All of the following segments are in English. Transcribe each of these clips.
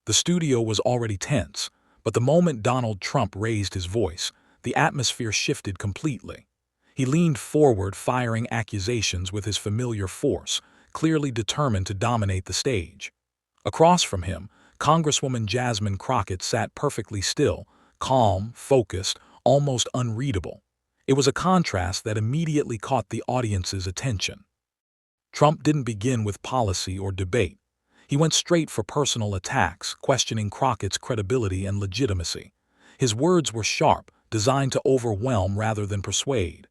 The studio was already tense, but the moment Donald Trump raised his voice, the atmosphere shifted completely. He leaned forward, firing accusations with his familiar force, clearly determined to dominate the stage. Across from him, Congresswoman Jasmine Crockett sat perfectly still, calm, focused, almost unreadable. It was a contrast that immediately caught the audience's attention. Trump didn't begin with policy or debate. He went straight for personal attacks, questioning Crockett's credibility and legitimacy. His words were sharp, designed to overwhelm rather than persuade.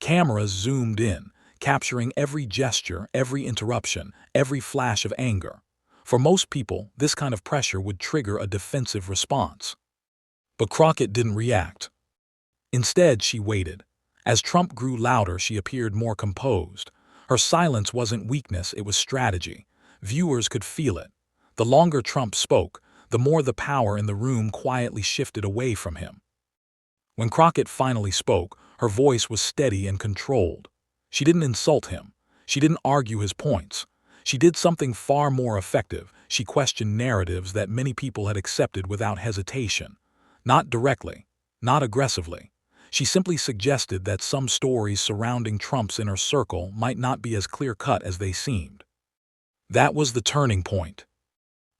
Cameras zoomed in, capturing every gesture, every interruption, every flash of anger. For most people, this kind of pressure would trigger a defensive response. But Crockett didn't react. Instead, she waited. As Trump grew louder, she appeared more composed. Her silence wasn't weakness, it was strategy. Viewers could feel it. The longer Trump spoke, the more the power in the room quietly shifted away from him. When Crockett finally spoke, her voice was steady and controlled. She didn't insult him. She didn't argue his points. She did something far more effective. She questioned narratives that many people had accepted without hesitation. Not directly, not aggressively. She simply suggested that some stories surrounding Trump's inner circle might not be as clear-cut as they seemed. That was the turning point.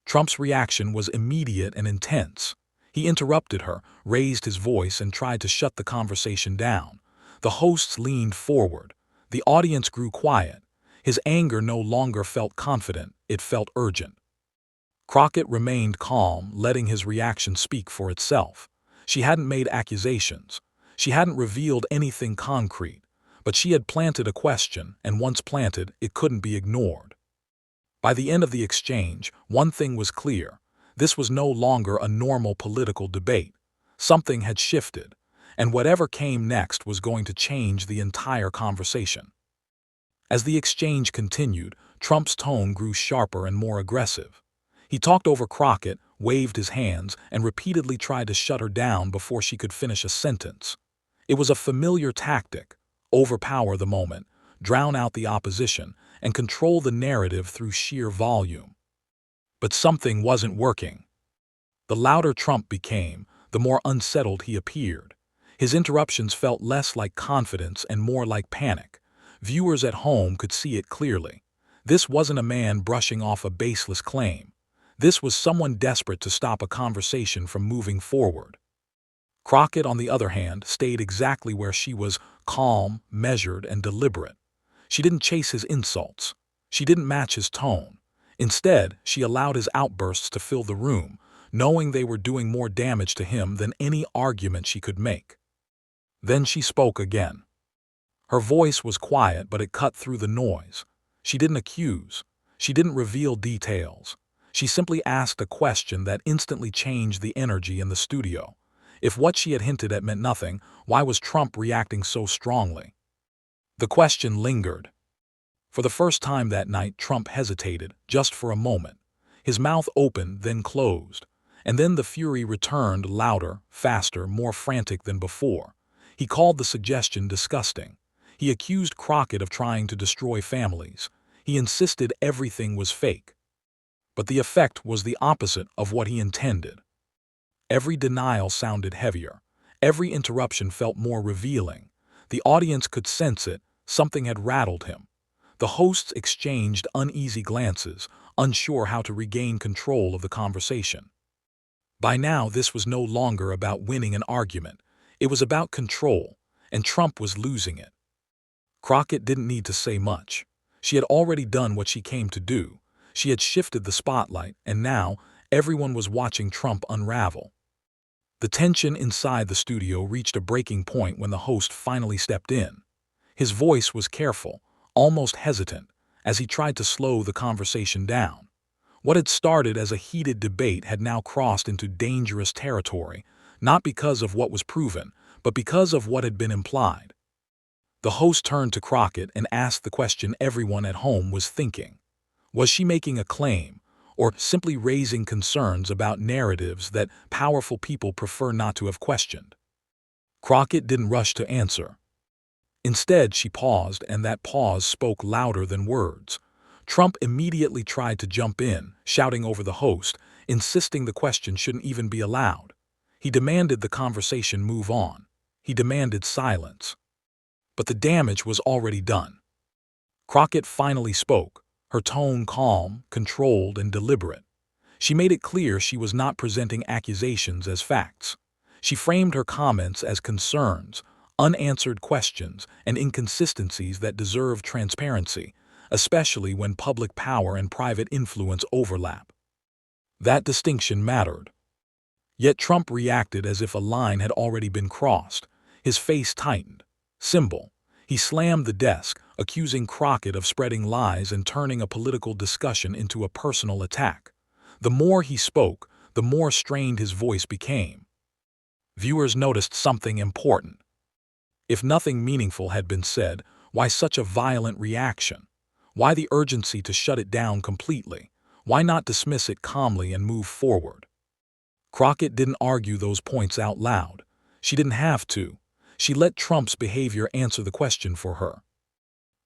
Trump's reaction was immediate and intense. He interrupted her, raised his voice, and tried to shut the conversation down. The hosts leaned forward. The audience grew quiet. His anger no longer felt confident, it felt urgent. Crockett remained calm, letting his reaction speak for itself. She hadn't made accusations. She hadn't revealed anything concrete, but she had planted a question, and once planted, it couldn't be ignored. By the end of the exchange, one thing was clear. This was no longer a normal political debate. Something had shifted, and whatever came next was going to change the entire conversation. As the exchange continued, Trump's tone grew sharper and more aggressive. He talked over Crockett, waved his hands, and repeatedly tried to shut her down before she could finish a sentence. It was a familiar tactic: overpower the moment, drown out the opposition, and control the narrative through sheer volume. But something wasn't working. The louder Trump became, the more unsettled he appeared. His interruptions felt less like confidence and more like panic. Viewers at home could see it clearly. This wasn't a man brushing off a baseless claim. This was someone desperate to stop a conversation from moving forward. Crockett, on the other hand, stayed exactly where she was: calm, measured, and deliberate. She didn't chase his insults. She didn't match his tone. Instead, she allowed his outbursts to fill the room, knowing they were doing more damage to him than any argument she could make. Then she spoke again. Her voice was quiet, but it cut through the noise. She didn't accuse. She didn't reveal details. She simply asked a question that instantly changed the energy in the studio. If what she had hinted at meant nothing, why was Trump reacting so strongly? The question lingered. For the first time that night, Trump hesitated, just for a moment. His mouth opened, then closed. And then the fury returned, louder, faster, more frantic than before. He called the suggestion disgusting. He accused Crockett of trying to destroy families. He insisted everything was fake. But the effect was the opposite of what he intended. Every denial sounded heavier. Every interruption felt more revealing. The audience could sense it. Something had rattled him. The hosts exchanged uneasy glances, unsure how to regain control of the conversation. By now, this was no longer about winning an argument. It was about control, and Trump was losing it. Crockett didn't need to say much. She had already done what she came to do. She had shifted the spotlight, and now everyone was watching Trump unravel. The tension inside the studio reached a breaking point when the host finally stepped in. His voice was careful, almost hesitant, as he tried to slow the conversation down. What had started as a heated debate had now crossed into dangerous territory, not because of what was proven, but because of what had been implied. The host turned to Crockett and asked the question everyone at home was thinking. Was she making a claim, or simply raising concerns about narratives that powerful people prefer not to have questioned? Crockett didn't rush to answer. Instead, she paused, and that pause spoke louder than words. Trump immediately tried to jump in, shouting over the host, insisting the question shouldn't even be allowed. He demanded the conversation move on. He demanded silence. But the damage was already done. Crockett finally spoke, her tone calm, controlled, and deliberate. She made it clear she was not presenting accusations as facts. She framed her comments as concerns, unanswered questions, and inconsistencies that deserve transparency, especially when public power and private influence overlap. That distinction mattered. Yet Trump reacted as if a line had already been crossed. His face tightened. Symbol. He slammed the desk, accusing Crockett of spreading lies and turning a political discussion into a personal attack. The more he spoke, the more strained his voice became. Viewers noticed something important. If nothing meaningful had been said, why such a violent reaction? Why the urgency to shut it down completely? Why not dismiss it calmly and move forward? Crockett didn't argue those points out loud. She didn't have to. She let Trump's behavior answer the question for her.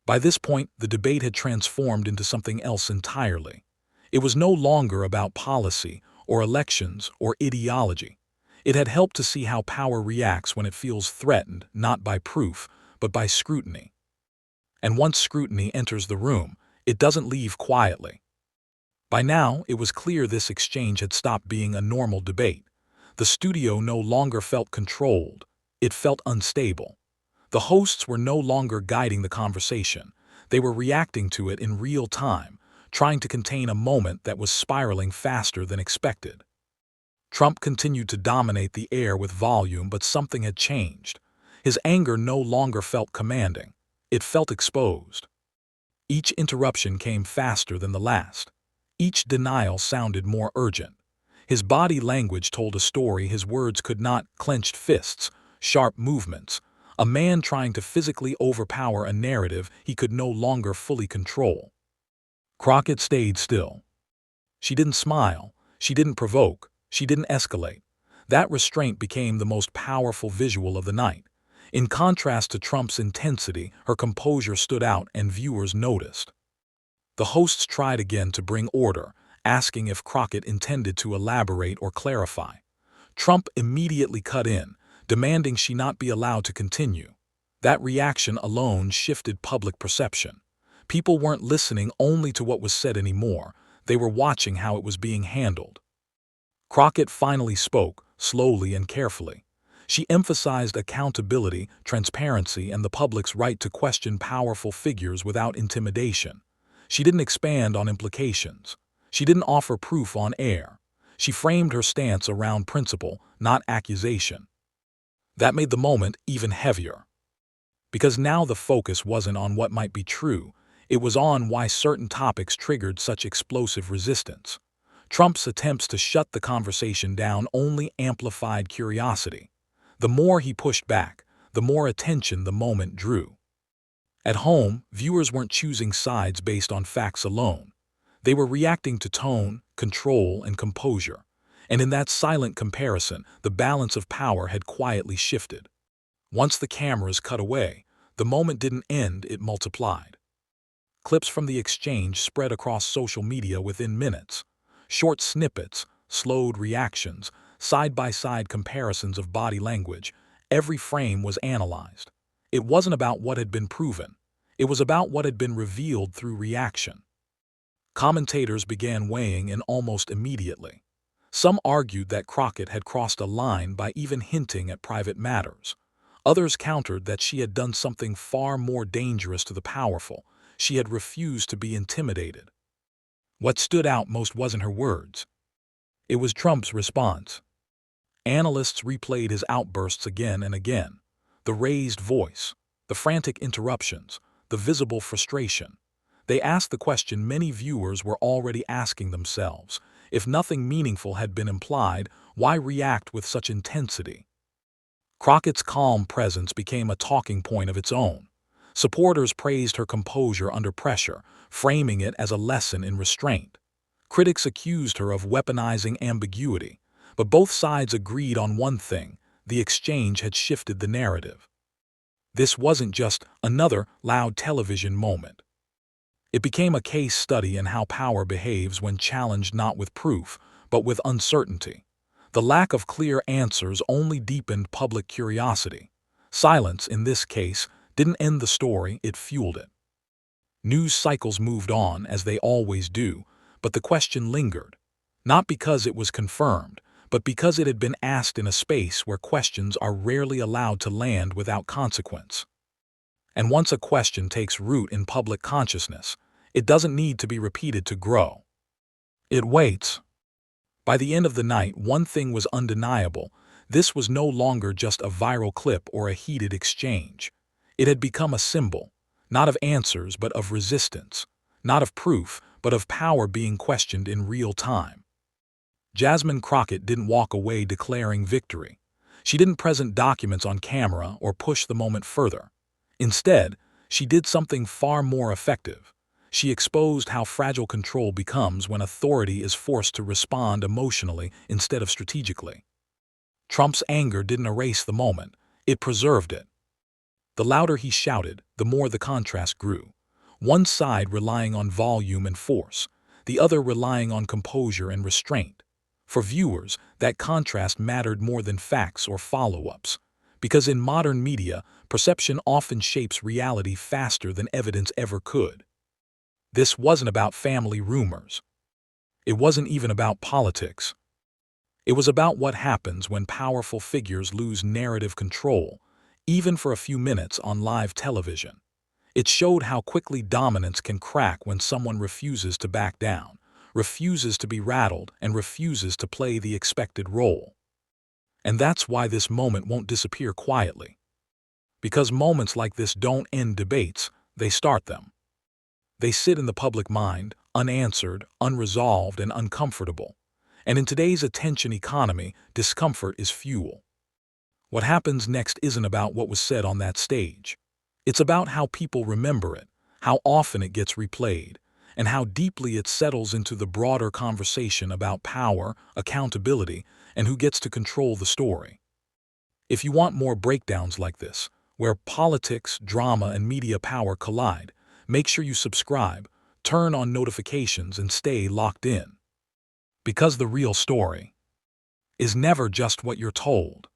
By this point, the debate had transformed into something else entirely. It was no longer about policy or elections or ideology. It had helped to see how power reacts when it feels threatened, not by proof, but by scrutiny. And once scrutiny enters the room, it doesn't leave quietly. By now, it was clear this exchange had stopped being a normal debate. The studio no longer felt controlled. It felt unstable. The hosts were no longer guiding the conversation. They were reacting to it in real time, trying to contain a moment that was spiraling faster than expected. Trump continued to dominate the air with volume, but something had changed. His anger no longer felt commanding. It felt exposed. Each interruption came faster than the last. Each denial sounded more urgent. His body language told a story his words could not. Clenched fists, sharp movements, a man trying to physically overpower a narrative he could no longer fully control. Crockett stayed still. She didn't smile. She didn't provoke. She didn't escalate. That restraint became the most powerful visual of the night. In contrast to Trump's intensity, her composure stood out and viewers noticed. The hosts tried again to bring order, asking if Crockett intended to elaborate or clarify. Trump immediately cut in, demanding she not be allowed to continue. That reaction alone shifted public perception. People weren't listening only to what was said anymore. They were watching how it was being handled. Crockett finally spoke, slowly and carefully. She emphasized accountability, transparency, and the public's right to question powerful figures without intimidation. She didn't expand on implications. She didn't offer proof on air. She framed her stance around principle, not accusation. That made the moment even heavier. Because now the focus wasn't on what might be true, it was on why certain topics triggered such explosive resistance. Trump's attempts to shut the conversation down only amplified curiosity. The more he pushed back, the more attention the moment drew. At home, viewers weren't choosing sides based on facts alone. They were reacting to tone, control, and composure. And in that silent comparison, the balance of power had quietly shifted. Once the cameras cut away, the moment didn't end, it multiplied. Clips from the exchange spread across social media within minutes. Short snippets, slowed reactions, side-by-side comparisons of body language. Every frame was analyzed. It wasn't about what had been proven. It was about what had been revealed through reaction. Commentators began weighing in almost immediately. Some argued that Crockett had crossed a line by even hinting at private matters. Others countered that she had done something far more dangerous to the powerful. She had refused to be intimidated. What stood out most wasn't her words. It was Trump's response. Analysts replayed his outbursts again and again. The raised voice, the frantic interruptions, the visible frustration. They asked the question many viewers were already asking themselves. If nothing meaningful had been implied, why react with such intensity? Crockett's calm presence became a talking point of its own. Supporters praised her composure under pressure, framing it as a lesson in restraint. Critics accused her of weaponizing ambiguity, but both sides agreed on one thing: the exchange had shifted the narrative. This wasn't just another loud television moment. It became a case study in how power behaves when challenged not with proof, but with uncertainty. The lack of clear answers only deepened public curiosity. Silence, in this case, didn't end the story, it fueled it. News cycles moved on, as they always do, but the question lingered. Not because it was confirmed, but because it had been asked in a space where questions are rarely allowed to land without consequence. And once a question takes root in public consciousness, it doesn't need to be repeated to grow. It waits. By the end of the night, one thing was undeniable. This was no longer just a viral clip or a heated exchange. It had become a symbol, not of answers but of resistance, not of proof but of power being questioned in real time. Jasmine Crockett didn't walk away declaring victory. She didn't present documents on camera or push the moment further. Instead, she did something far more effective. She exposed how fragile control becomes when authority is forced to respond emotionally instead of strategically. Trump's anger didn't erase the moment, it preserved it. The louder he shouted, the more the contrast grew. One side relying on volume and force, the other relying on composure and restraint. For viewers, that contrast mattered more than facts or follow-ups, because in modern media, perception often shapes reality faster than evidence ever could. This wasn't about family rumors. It wasn't even about politics. It was about what happens when powerful figures lose narrative control, even for a few minutes on live television. It showed how quickly dominance can crack when someone refuses to back down, refuses to be rattled, and refuses to play the expected role. And that's why this moment won't disappear quietly. Because moments like this don't end debates, they start them. They sit in the public mind, unanswered, unresolved, and uncomfortable. And in today's attention economy, discomfort is fuel. What happens next isn't about what was said on that stage. It's about how people remember it, how often it gets replayed, and how deeply it settles into the broader conversation about power, accountability, and who gets to control the story. If you want more breakdowns like this, where politics, drama, and media power collide, make sure you subscribe, turn on notifications, and stay locked in. Because the real story is never just what you're told.